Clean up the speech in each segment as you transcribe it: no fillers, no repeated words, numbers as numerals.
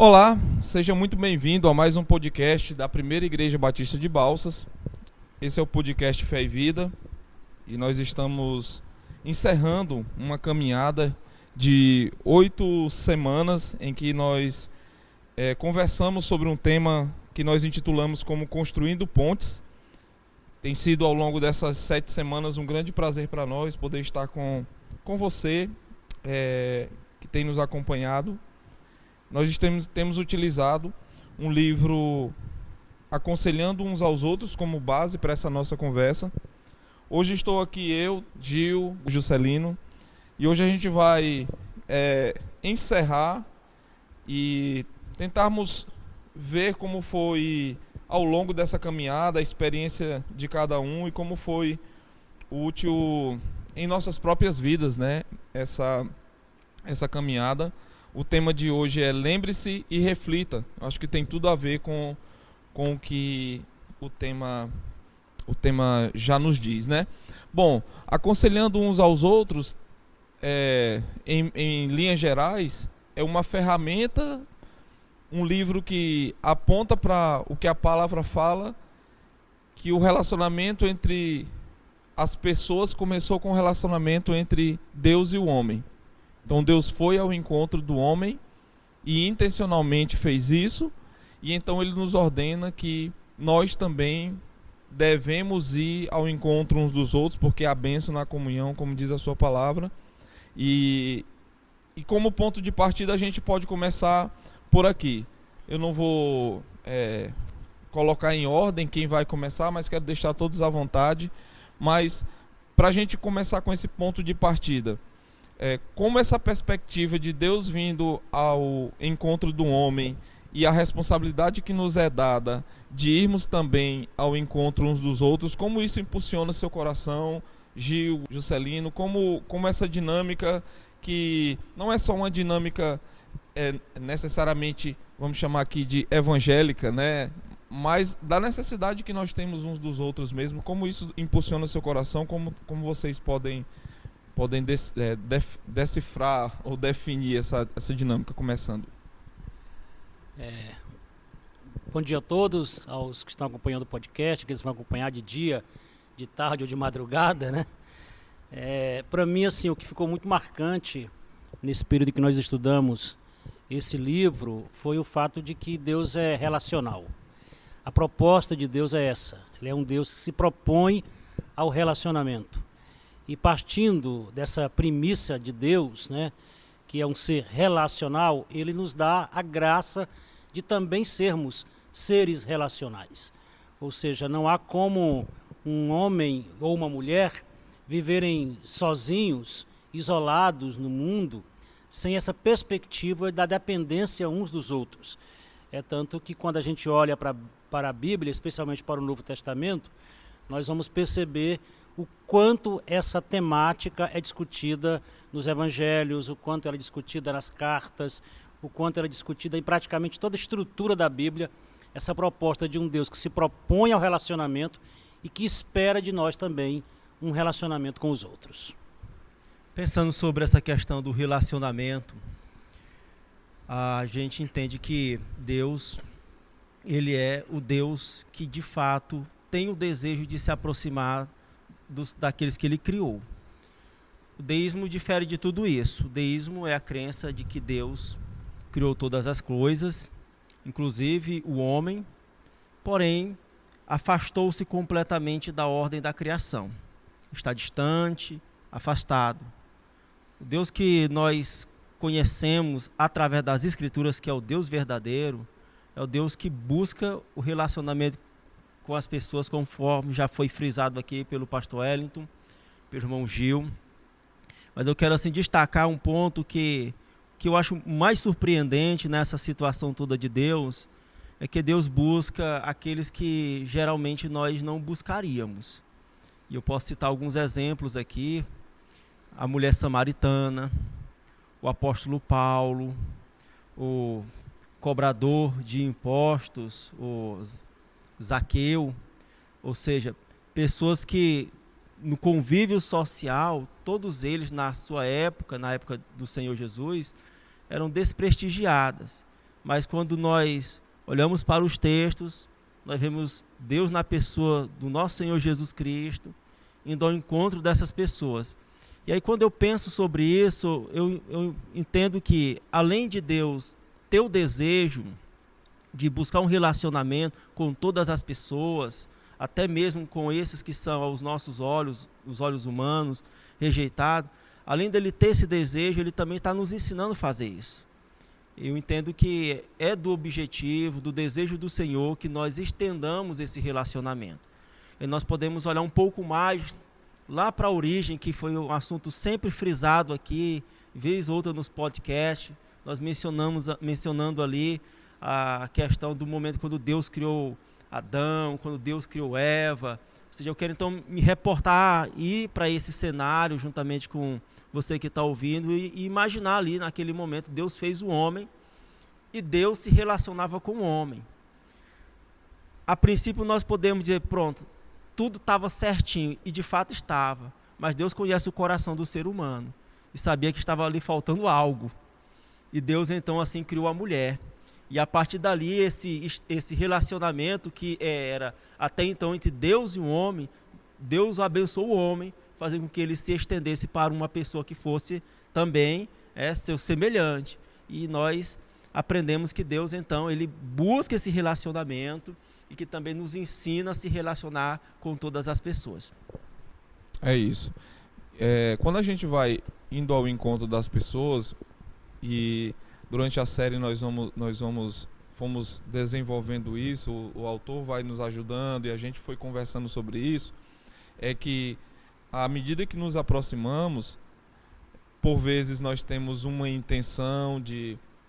Olá, seja muito bem-vindo a mais um podcast da Primeira Igreja Batista de Balsas. Esse é o podcast Fé e Vida e nós estamos encerrando uma caminhada de 8 semanas em que nós conversamos sobre um tema que nós intitulamos como Construindo Pontes. Tem sido ao longo dessas 7 semanas um grande prazer para nós poder estar com você que tem nos acompanhado. Nós temos utilizado um livro Aconselhando Uns aos Outros como base para essa nossa conversa. Hoje estou aqui eu, Gil, Juscelino, e hoje a gente vai encerrar e tentarmos ver como foi ao longo dessa caminhada a experiência de cada um e como foi útil em nossas próprias vidas, né? Essa caminhada. O tema de hoje é Lembre-se e Reflita. Acho que tem tudo a ver com o que o tema já nos diz, né? Bom, aconselhando uns aos outros, em linhas gerais, é uma ferramenta, um livro que aponta para o que a palavra fala, que o relacionamento entre as pessoas começou com o relacionamento entre Deus e o homem. Então Deus foi ao encontro do homem e intencionalmente fez isso, e então ele nos ordena que nós também devemos ir ao encontro uns dos outros, porque há bênção na comunhão, como diz a sua palavra, e como ponto de partida a gente pode começar por aqui. Eu não vou colocar em ordem quem vai começar, mas quero deixar todos à vontade. Mas para a gente começar com esse ponto de partida, como essa perspectiva de Deus vindo ao encontro do homem e a responsabilidade que nos é dada de irmos também ao encontro uns dos outros, como isso impulsiona seu coração, Gil, Juscelino, como essa dinâmica que não é só uma dinâmica necessariamente, vamos chamar aqui de evangélica, né? Mas da necessidade que nós temos uns dos outros mesmo, como isso impulsiona seu coração, como vocês podem decifrar ou definir essa dinâmica começando. Bom dia a todos, aos que estão acompanhando o podcast, que eles vão acompanhar de dia, de tarde ou de madrugada, né? Para mim, assim, o que ficou muito marcante nesse período que nós estudamos esse livro foi o fato de que Deus é relacional. A proposta de Deus é essa, ele é um Deus que se propõe ao relacionamento. E partindo dessa premissa de Deus, né, que é um ser relacional, ele nos dá a graça de também sermos seres relacionais. Ou seja, não há como um homem ou uma mulher viverem sozinhos, isolados no mundo, sem essa perspectiva da dependência uns dos outros. É tanto que quando a gente olha para a Bíblia, especialmente para o Novo Testamento, nós vamos perceber o quanto essa temática é discutida nos evangelhos, o quanto ela é discutida nas cartas, o quanto ela é discutida em praticamente toda a estrutura da Bíblia, essa proposta de um Deus que se propõe ao relacionamento e que espera de nós também um relacionamento com os outros. Pensando sobre essa questão do relacionamento, a gente entende que Deus, ele é o Deus que de fato tem o desejo de se aproximar daqueles que ele criou. O deísmo difere de tudo isso. O deísmo é a crença de que Deus criou todas as coisas, inclusive o homem, porém afastou-se completamente da ordem da criação. Está distante, afastado. O Deus que nós conhecemos através das Escrituras, que é o Deus verdadeiro, é o Deus que busca o relacionamento com as pessoas, conforme já foi frisado aqui pelo pastor Wellington, pelo irmão Gil. Mas eu quero assim destacar um ponto que eu acho mais surpreendente nessa situação toda de Deus, é que Deus busca aqueles que geralmente nós não buscaríamos. E eu posso citar alguns exemplos aqui: a mulher samaritana, o apóstolo Paulo, o cobrador de impostos, o Zaqueu, ou seja, pessoas que no convívio social, todos eles na sua época, na época do Senhor Jesus, eram desprestigiadas. mas quando nós olhamos para os textos, nós vemos Deus na pessoa do nosso Senhor Jesus Cristo, indo ao encontro dessas pessoas. E aí quando eu penso sobre isso, eu entendo que, além de Deus ter o desejo de buscar um relacionamento com todas as pessoas, até mesmo com esses que são aos nossos olhos, os olhos humanos, rejeitados, além dele ter esse desejo, ele também está nos ensinando a fazer isso. Eu entendo que é do objetivo, do desejo do Senhor, que nós estendamos esse relacionamento. E nós podemos olhar um pouco mais lá para a origem, que foi um assunto sempre frisado aqui, vez ou outra nos podcasts, nós mencionando ali a questão do momento quando Deus criou Adão, quando Deus criou Eva. Ou seja, eu quero então me reportar, ir para esse cenário juntamente com você que está ouvindo e imaginar ali naquele momento Deus fez o homem e Deus se relacionava com o homem. A princípio nós podemos dizer, pronto, tudo estava certinho, e de fato estava, mas Deus conhece o coração do ser humano e sabia que estava ali faltando algo. E Deus então assim criou a mulher. E a partir dali esse relacionamento que era até então entre Deus e o homem, Deus abençoou o homem, fazendo com que ele se estendesse para uma pessoa que fosse também seu semelhante. E nós aprendemos que Deus então ele busca esse relacionamento e que também nos ensina a se relacionar com todas as pessoas. É isso. Quando a gente vai indo ao encontro das pessoas, e durante a série fomos desenvolvendo isso, o autor vai nos ajudando e a gente foi conversando sobre isso, é que à medida que nos aproximamos, por vezes nós temos uma intenção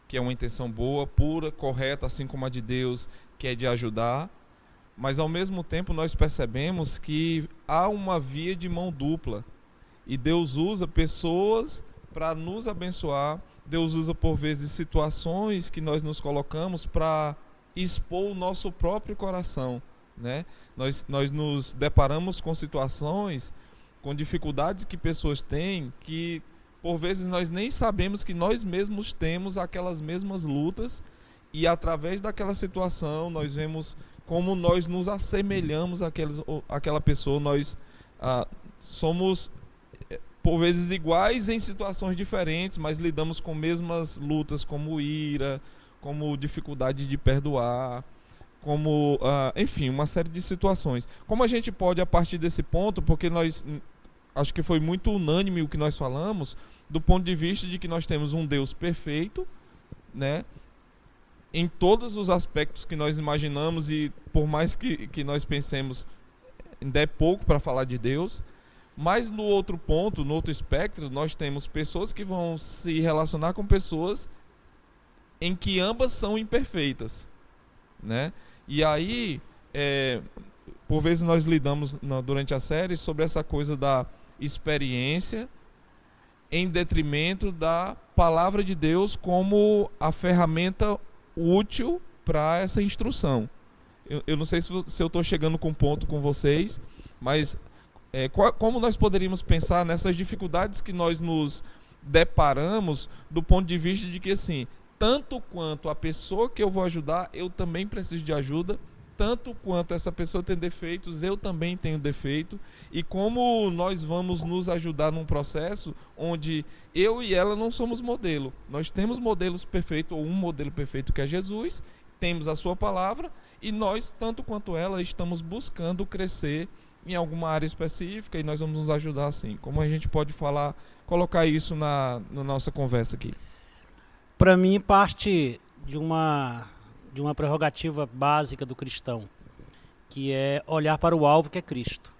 que é uma intenção boa, pura, correta, assim como a de Deus, que é de ajudar, mas ao mesmo tempo nós percebemos que há uma via de mão dupla e Deus usa pessoas para nos abençoar. Deus usa por vezes situações que nós nos colocamos para expor o nosso próprio coração, né? Nós nos deparamos com situações, com dificuldades que pessoas têm, que por vezes nós nem sabemos que nós mesmos temos aquelas mesmas lutas, e através daquela situação nós vemos como nós nos assemelhamos àquela pessoa. Nós somos por vezes iguais em situações diferentes, mas lidamos com mesmas lutas, como ira, como dificuldade de perdoar, como, enfim, uma série de situações. Como a gente pode, a partir desse ponto, porque acho que foi muito unânime o que nós falamos, do ponto de vista de que nós temos um Deus perfeito, né, em todos os aspectos que nós imaginamos, e por mais que nós pensemos, ainda é pouco para falar de Deus. Mas no outro ponto, no outro espectro, nós temos pessoas que vão se relacionar com pessoas em que ambas são imperfeitas, né? E aí, por vezes nós lidamos durante a série sobre essa coisa da experiência em detrimento da palavra de Deus como a ferramenta útil para essa instrução. Eu não sei se eu estou chegando com um ponto com vocês, mas como nós poderíamos pensar nessas dificuldades que nós nos deparamos, do ponto de vista de que, assim, tanto quanto a pessoa que eu vou ajudar, eu também preciso de ajuda, tanto quanto essa pessoa tem defeitos, eu também tenho defeito, e como nós vamos nos ajudar num processo onde eu e ela não somos modelo. Nós temos modelos perfeitos, ou um modelo perfeito que é Jesus, temos a sua palavra, e nós, tanto quanto ela, estamos buscando crescer em alguma área específica, e nós vamos nos ajudar assim. Como a gente pode colocar isso na nossa conversa aqui? Para mim, parte de uma prerrogativa básica do cristão, que é olhar para o alvo, que é Cristo.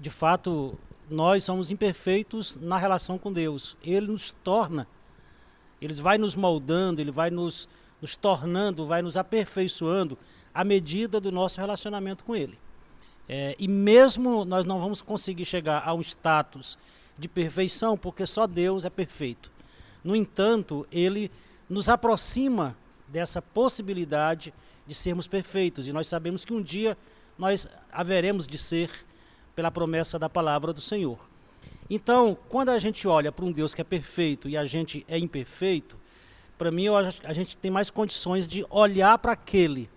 De fato, nós somos imperfeitos na relação com Deus. Ele nos torna, ele vai nos moldando, ele vai nos tornando, vai nos aperfeiçoando à medida do nosso relacionamento com Ele. E mesmo nós não vamos conseguir chegar a um status de perfeição, porque só Deus é perfeito. No entanto, Ele nos aproxima dessa possibilidade de sermos perfeitos, e nós sabemos que um dia nós haveremos de ser, pela promessa da palavra do Senhor. Então, quando a gente olha para um Deus que é perfeito e a gente é imperfeito, para mim, a gente tem mais condições de olhar para aquele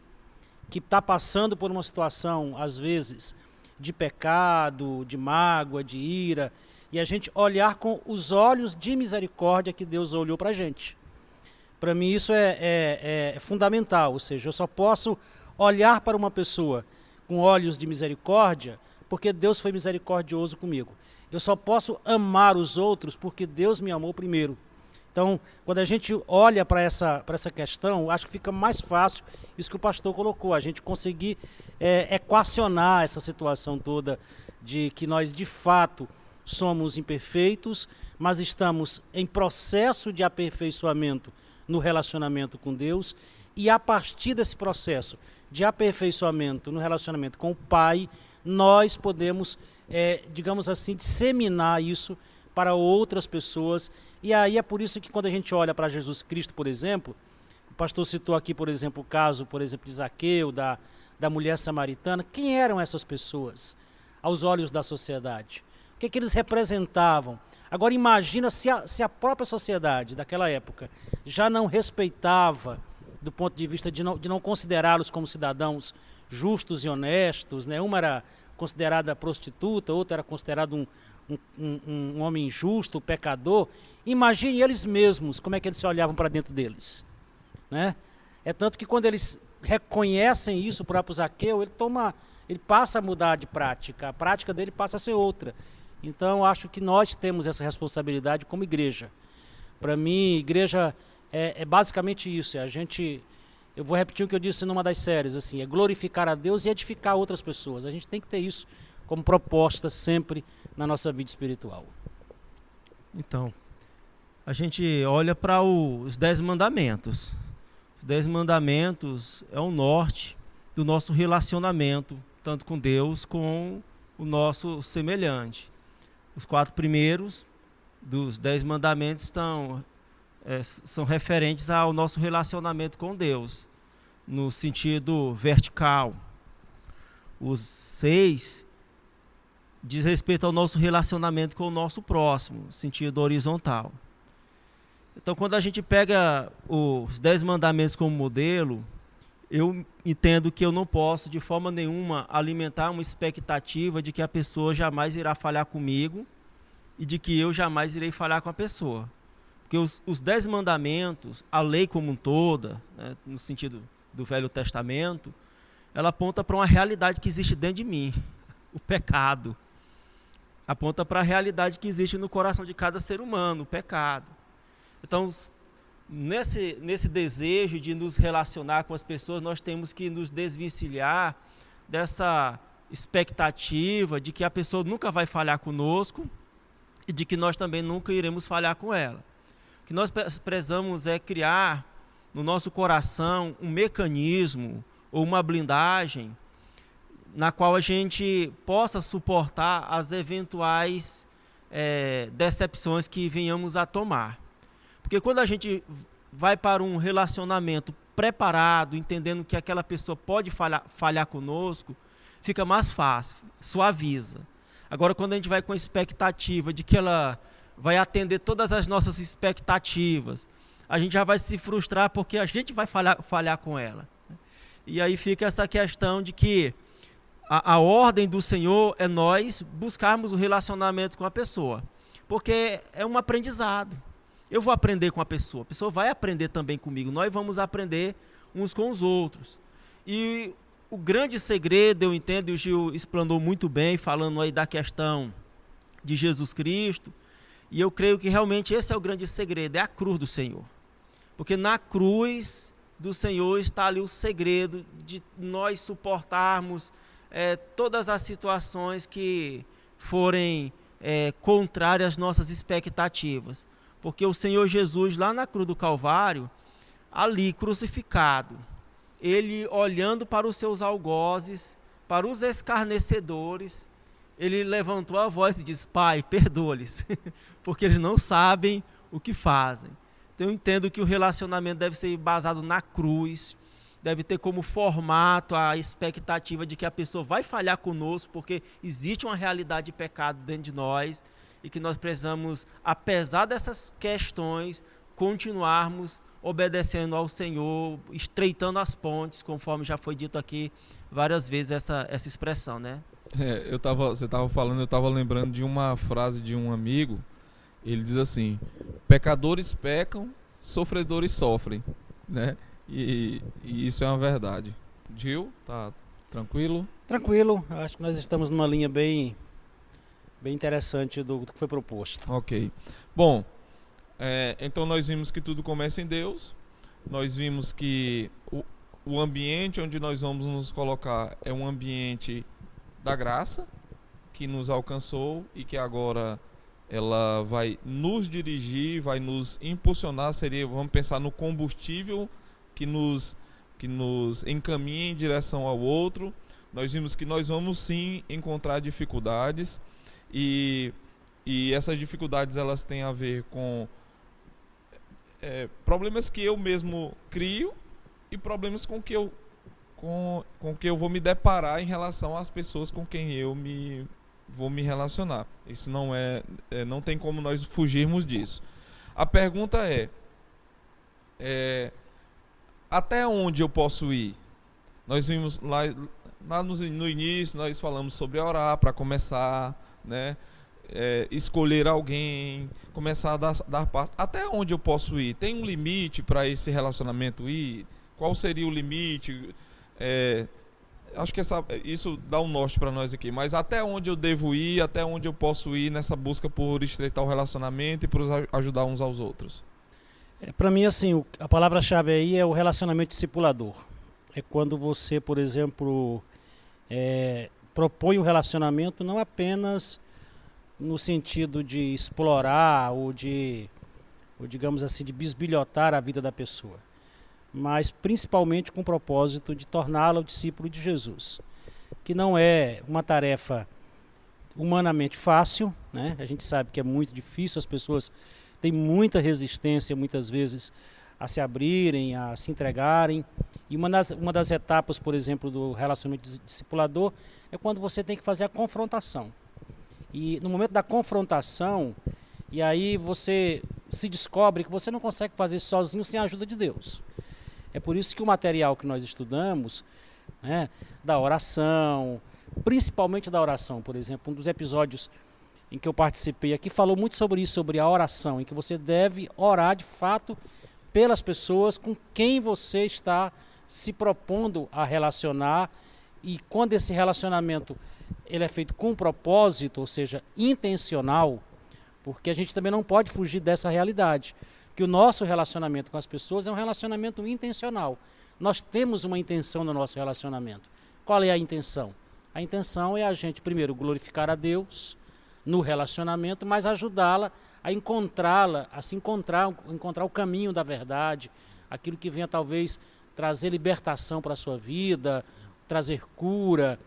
que está passando por uma situação, às vezes, de pecado, de mágoa, de ira, e a gente olhar com os olhos de misericórdia que Deus olhou para a gente. Para mim isso é fundamental, ou seja, eu só posso olhar para uma pessoa com olhos de misericórdia porque Deus foi misericordioso comigo. Eu só posso amar os outros porque Deus me amou primeiro. Então, quando a gente olha para essa questão, acho que fica mais fácil isso que o pastor colocou, a gente conseguir equacionar essa situação toda de que nós, de fato, somos imperfeitos, mas estamos em processo de aperfeiçoamento no relacionamento com Deus, e a partir desse processo de aperfeiçoamento no relacionamento com o Pai, nós podemos, digamos assim, disseminar isso para outras pessoas. E aí é por isso que quando a gente olha para Jesus Cristo, por exemplo, o pastor citou aqui, por exemplo, o caso, por exemplo, de Zaqueu, da mulher samaritana. Quem eram essas pessoas aos olhos da sociedade? O que eles representavam? Agora imagina se a própria sociedade daquela época já não respeitava, do ponto de vista de não considerá-los como cidadãos justos e honestos, né? Uma era considerada prostituta, outra era considerado um homem injusto, pecador. Imagine eles mesmos, como é que eles se olhavam para dentro deles, né? É tanto que quando eles reconhecem isso, o próprio Zaqueu, ele passa a mudar de prática, a prática dele passa a ser outra. Então, acho que nós temos essa responsabilidade como igreja. Para mim, igreja é basicamente isso. Eu vou repetir o que eu disse numa das séries, assim, é glorificar a Deus e edificar outras pessoas. A gente tem que ter isso como proposta sempre na nossa vida espiritual. Então, a gente olha para os 10 mandamentos. Os 10 mandamentos é o norte do nosso relacionamento, tanto com Deus como o nosso semelhante. Os 4 primeiros dos 10 mandamentos são referentes ao nosso relacionamento com Deus, no sentido vertical. Os 6 diz respeito ao nosso relacionamento com o nosso próximo, no sentido horizontal. Então, quando a gente pega os 10 mandamentos como modelo, eu entendo que eu não posso, de forma nenhuma, alimentar uma expectativa de que a pessoa jamais irá falhar comigo e de que eu jamais irei falhar com a pessoa. Porque os 10 mandamentos, a lei como um toda, né, no sentido do Velho Testamento, ela aponta para uma realidade que existe dentro de mim, o pecado. Aponta para a realidade que existe no coração de cada ser humano, o pecado. Então, nesse desejo de nos relacionar com as pessoas, nós temos que nos desvencilhar dessa expectativa de que a pessoa nunca vai falhar conosco e de que nós também nunca iremos falhar com ela. O que nós precisamos é criar no nosso coração um mecanismo ou uma blindagem na qual a gente possa suportar as eventuais decepções que venhamos a tomar. Porque quando a gente vai para um relacionamento preparado, entendendo que aquela pessoa pode falhar conosco, fica mais fácil, suaviza. Agora, quando a gente vai com a expectativa de que ela vai atender todas as nossas expectativas, a gente já vai se frustrar porque a gente vai falhar com ela. E aí fica essa questão de que a ordem do Senhor é nós buscarmos o relacionamento com a pessoa, porque é um aprendizado. Eu vou aprender com a pessoa vai aprender também comigo, nós vamos aprender uns com os outros. E o grande segredo, eu entendo, e o Gil explanou muito bem, falando aí da questão de Jesus Cristo, e eu creio que realmente esse é o grande segredo, é a cruz do Senhor. Porque na cruz do Senhor está ali o segredo de nós suportarmos todas as situações que forem contrárias às nossas expectativas. Porque o Senhor Jesus, lá na cruz do Calvário, ali crucificado, ele olhando para os seus algozes, para os escarnecedores, ele levantou a voz e disse: Pai, perdoa-lhes, porque eles não sabem o que fazem. Então eu entendo que o relacionamento deve ser baseado na cruz, deve ter como formato a expectativa de que a pessoa vai falhar conosco, porque existe uma realidade de pecado dentro de nós, e que nós precisamos, apesar dessas questões, continuarmos obedecendo ao Senhor, estreitando as pontes, conforme já foi dito aqui várias vezes essa expressão, né? Você estava falando, eu estava lembrando de uma frase de um amigo. Ele diz assim: pecadores pecam, sofredores sofrem, né? E isso é uma verdade. Gil, tá tranquilo? Tranquilo, acho que nós estamos numa linha bem interessante do que foi proposto. Ok. Bom, então nós vimos que tudo começa em Deus. Nós vimos que o ambiente onde nós vamos nos colocar é um ambiente da graça que nos alcançou e que agora ela vai nos dirigir, vai nos impulsionar. Vamos pensar no combustível que nos encaminha em direção ao outro. Nós vimos que nós vamos sim encontrar dificuldades e essas dificuldades elas têm a ver com problemas que eu mesmo crio e problemas com que eu vou me deparar em relação às pessoas com quem eu vou me relacionar. Isso não tem como nós fugirmos disso. A pergunta é até onde eu posso ir? Nós vimos lá no início, nós falamos sobre orar para começar, né? Escolher alguém, começar a dar passo. Até onde eu posso ir? Tem um limite para esse relacionamento ir? Qual seria o limite? Acho que isso dá um norte para nós aqui. Mas até onde eu devo ir? Até onde eu posso ir nessa busca por estreitar o relacionamento e por ajudar uns aos outros? Para mim, assim, a palavra-chave aí é o relacionamento discipulador. É quando você, por exemplo, propõe um relacionamento não apenas no sentido de explorar ou digamos assim, de bisbilhotar a vida da pessoa, mas principalmente com o propósito de torná-la o discípulo de Jesus, que não é uma tarefa humanamente fácil, né? A gente sabe que é muito difícil, as pessoas têm muita resistência muitas vezes a se abrirem, a se entregarem, e uma das etapas, por exemplo, do relacionamento discipulador é quando você tem que fazer a confrontação. E no momento da confrontação, e aí você se descobre que você não consegue fazer isso sozinho sem a ajuda de Deus. É por isso que o material que nós estudamos, né, da oração, principalmente da oração, por exemplo, um dos episódios em que eu participei aqui falou muito sobre isso, sobre a oração, em que você deve orar de fato pelas pessoas com quem você está se propondo a relacionar, e quando esse relacionamento ele é feito com propósito, ou seja, intencional, porque a gente também não pode fugir dessa realidade, que o nosso relacionamento com as pessoas é um relacionamento intencional. Nós temos uma intenção no nosso relacionamento. Qual é a intenção? A intenção é a gente, primeiro, glorificar a Deus no relacionamento, mas ajudá-la a encontrar o caminho da verdade, aquilo que venha talvez trazer libertação para a sua vida, trazer cura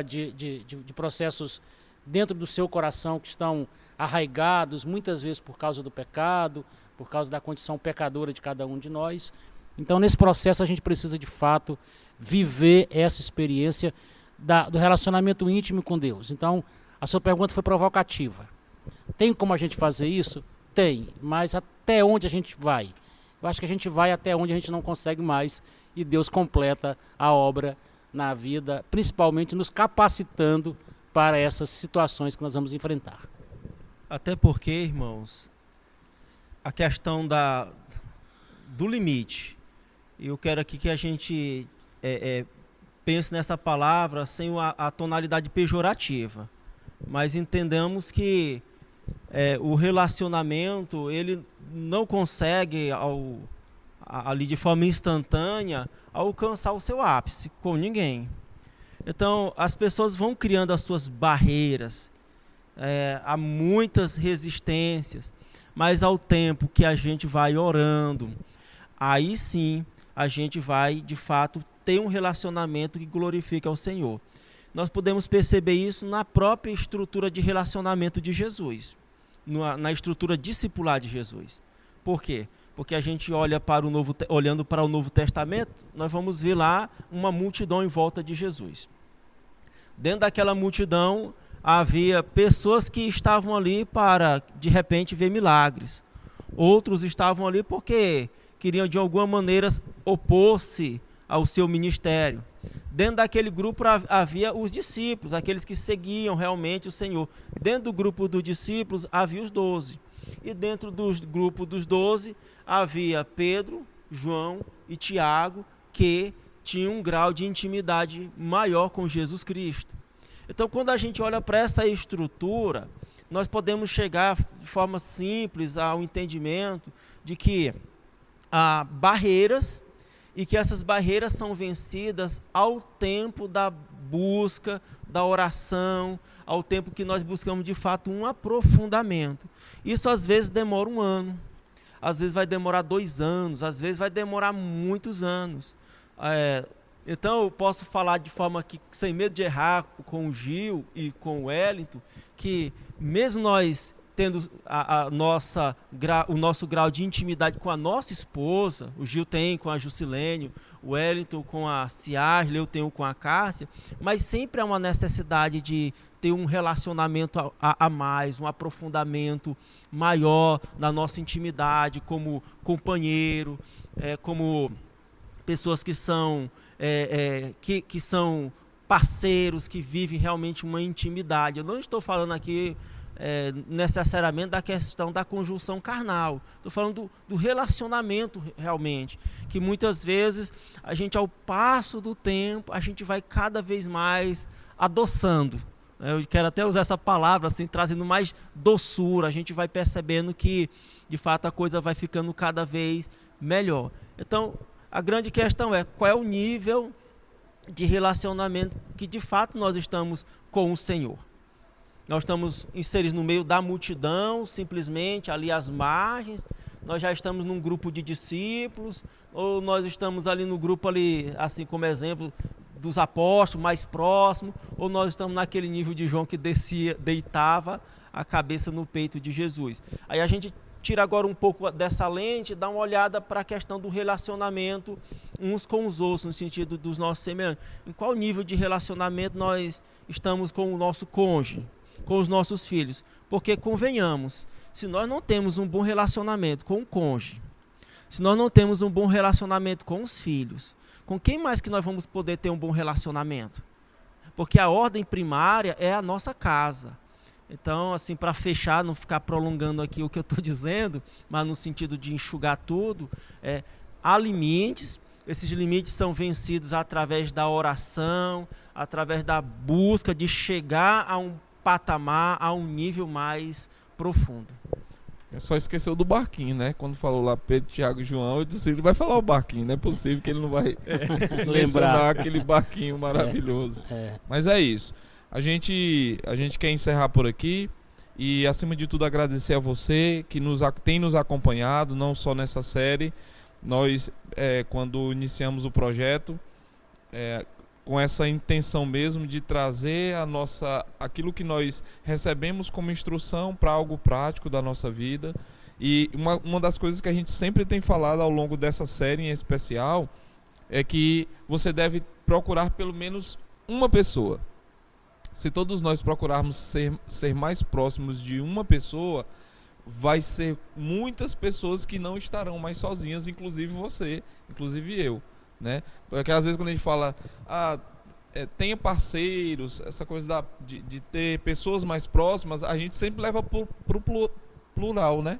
de processos dentro do seu coração que estão arraigados, muitas vezes por causa do pecado, por causa da condição pecadora de cada um de nós. Então, nesse processo, a gente precisa, de fato, viver essa experiência do relacionamento íntimo com Deus. Então, a sua pergunta foi provocativa. Tem como a gente fazer isso? Tem, mas até onde a gente vai? Eu acho que a gente vai até onde a gente não consegue mais, e Deus completa a obra na vida, principalmente nos capacitando para essas situações que nós vamos enfrentar. Até porque, irmãos, a questão do limite, eu quero aqui que a gente pense nessa palavra sem a tonalidade pejorativa, mas entendamos que o relacionamento ele não consegue ali de forma instantânea alcançar o seu ápice com ninguém. Então as pessoas vão criando as suas barreiras, há muitas resistências, mas ao tempo que a gente vai orando, aí sim a gente vai de fato ter um relacionamento que glorifica ao Senhor. Nós podemos perceber isso na própria estrutura de relacionamento de Jesus, na estrutura discipular de Jesus. Por quê? Porque a gente olhando para o Novo Testamento, nós vamos ver lá uma multidão em volta de Jesus. Dentro daquela multidão havia pessoas que estavam ali para, de repente, ver milagres. outros estavam ali porque queriam de alguma maneira opor-se ao seu ministério. Dentro daquele grupo havia os discípulos, aqueles que seguiam realmente o Senhor. Dentro do grupo dos discípulos havia os 12. E dentro do grupo dos 12 havia Pedro, João e Tiago, que tinham um grau de intimidade maior com Jesus Cristo. Então, quando a gente olha para essa estrutura, nós podemos chegar de forma simples ao entendimento de que há barreiras e que essas barreiras são vencidas ao tempo da busca, da oração, ao tempo que nós buscamos de fato um aprofundamento. Isso às vezes demora 1 ano, às vezes vai demorar 2 anos, às vezes vai demorar muitos anos. Então eu posso falar de forma que, sem medo de errar, com o Gil e com o Wellington, que mesmo nós tendo o nosso grau de intimidade com a nossa esposa, o Gil tem com a Jusilene, o Wellington com a Ciarle, eu tenho com a Cássia, mas sempre há uma necessidade de ter um relacionamento a mais, um aprofundamento maior na nossa intimidade, como companheiro, como pessoas que são parceiros, que vivem realmente uma intimidade. Eu não estou falando aqui necessariamente da questão da conjunção carnal. Estou falando do relacionamento realmente, que muitas vezes a gente, ao passo do tempo, a gente vai cada vez mais adoçando. Eu quero até usar essa palavra, assim, trazendo mais doçura. A gente vai percebendo que, de fato, a coisa vai ficando cada vez melhor. Então, a grande questão é qual é o nível de relacionamento que, de fato, nós estamos com o Senhor. Nós estamos inseridos no meio da multidão, simplesmente ali às margens. Nós já estamos num grupo de discípulos, ou nós estamos ali no grupo ali, assim como exemplo, dos apóstolos mais próximo, ou nós estamos naquele nível de João que deitava a cabeça no peito de Jesus. Aí a gente tira agora um pouco dessa lente, dá uma olhada para a questão do relacionamento uns com os outros, no sentido dos nossos semelhantes. Em qual nível de relacionamento nós estamos com o nosso cônjuge, com os nossos filhos? Porque, convenhamos, se nós não temos um bom relacionamento com o cônjuge, se nós não temos um bom relacionamento com os filhos, com quem mais que nós vamos poder ter um bom relacionamento? Porque a ordem primária é a nossa casa. Então, assim, para fechar, não ficar prolongando aqui o que eu estou dizendo, mas no sentido de enxugar tudo, há limites. Esses limites são vencidos através da oração, através da busca de chegar a um patamar, a um nível mais profundo. Só esqueceu do barquinho, né? Quando falou lá Pedro, Tiago e João, eu disse, ele vai falar o barquinho, não é possível que ele não vai mencionar aquele barquinho maravilhoso. Mas é isso. A gente quer encerrar por aqui e, acima de tudo, agradecer a você que tem nos acompanhado, não só nessa série. Nós, quando iniciamos o projeto, com essa intenção mesmo de trazer aquilo que nós recebemos como instrução para algo prático da nossa vida. E uma das coisas que a gente sempre tem falado ao longo dessa série em especial é que você deve procurar pelo menos uma pessoa. Se todos nós procurarmos ser mais próximos de uma pessoa, vai ser muitas pessoas que não estarão mais sozinhas, inclusive você, inclusive eu, né? Porque às vezes quando a gente fala, tenha parceiros, essa coisa de ter pessoas mais próximas, a gente sempre leva para o plural, né?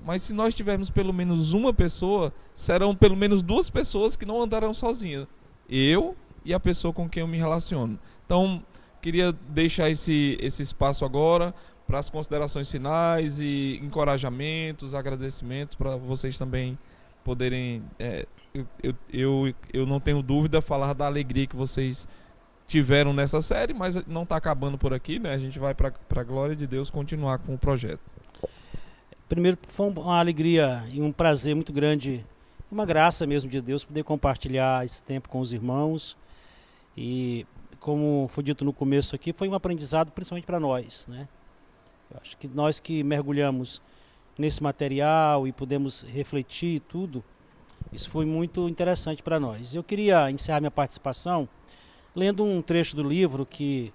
Mas se nós tivermos pelo menos uma pessoa, serão pelo menos 2 pessoas que não andarão sozinhas. Eu e a pessoa com quem eu me relaciono. Então, queria deixar esse espaço agora para as considerações finais e encorajamentos, agradecimentos, para vocês também poderem, eu não tenho dúvida, falar da alegria que vocês tiveram nessa série, mas não está acabando por aqui, né? A gente vai, para a glória de Deus, continuar com o projeto. Primeiro, foi uma alegria e um prazer muito grande, uma graça mesmo de Deus, poder compartilhar esse tempo com os irmãos. E, como foi dito no começo aqui, foi um aprendizado principalmente para nós, né? Eu acho que nós que mergulhamos nesse material e pudemos refletir tudo, isso foi muito interessante para nós. Eu queria encerrar minha participação lendo um trecho do livro que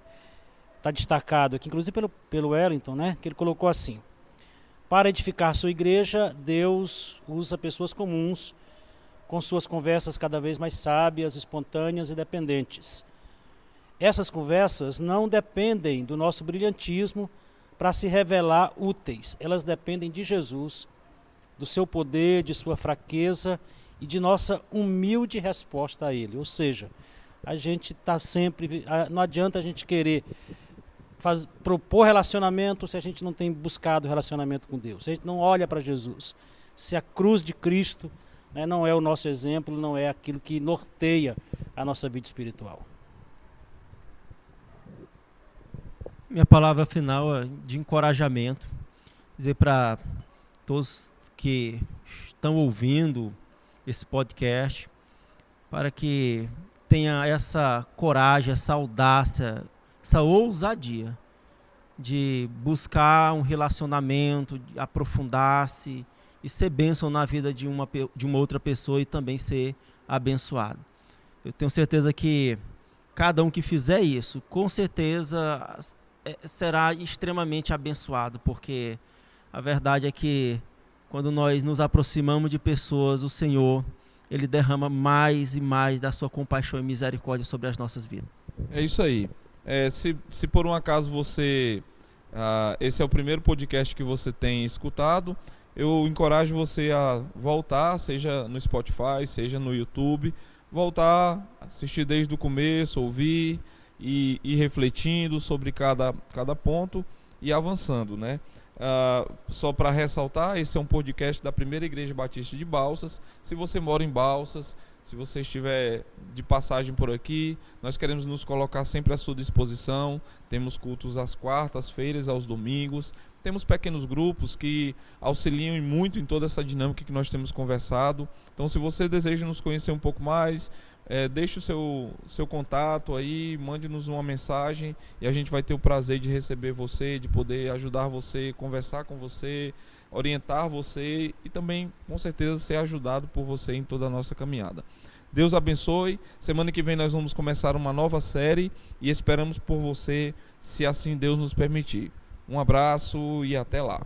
está destacado aqui, inclusive pelo Wellington, né? Que ele colocou assim: Para edificar sua igreja, Deus usa pessoas comuns, com suas conversas cada vez mais sábias, espontâneas e dependentes. Essas conversas não dependem do nosso brilhantismo para se revelar úteis. Elas dependem de Jesus, do seu poder, de sua fraqueza e de nossa humilde resposta a Ele. Ou seja, a gente está sempre... Não adianta a gente querer propor relacionamento se a gente não tem buscado relacionamento com Deus. Se a gente não olha para Jesus. Se a cruz de Cristo, né, não é o nosso exemplo, não é aquilo que norteia a nossa vida espiritual. Minha palavra final é de encorajamento. Dizer para todos que estão ouvindo esse podcast, para que tenha essa coragem, essa audácia, essa ousadia de buscar um relacionamento, de aprofundar-se e ser bênção na vida de uma outra pessoa e também ser abençoado. Eu tenho certeza que cada um que fizer isso, com certeza será extremamente abençoado, porque a verdade é que quando nós nos aproximamos de pessoas, o Senhor, Ele derrama mais e mais da sua compaixão e misericórdia sobre as nossas vidas. É isso aí. Se por um acaso você... esse é o primeiro podcast que você tem escutado, eu encorajo você a voltar, seja no Spotify, seja no YouTube, voltar, assistir desde o começo, ouvir e ir refletindo sobre cada ponto e avançando, né? Só para ressaltar, esse é um podcast da Primeira Igreja Batista de Balsas. Se você mora em Balsas, se você estiver de passagem por aqui, nós queremos nos colocar sempre à sua disposição. Temos cultos às quartas-feiras, aos domingos. Temos pequenos grupos que auxiliam muito em toda essa dinâmica que nós temos conversado. Então, se você deseja nos conhecer um pouco mais, deixe o seu contato aí, mande-nos uma mensagem e a gente vai ter o prazer de receber você, de poder ajudar você, conversar com você, orientar você e também, com certeza, ser ajudado por você em toda a nossa caminhada. Deus abençoe. Semana que vem nós vamos começar uma nova série e esperamos por você, se assim Deus nos permitir. Um abraço e até lá.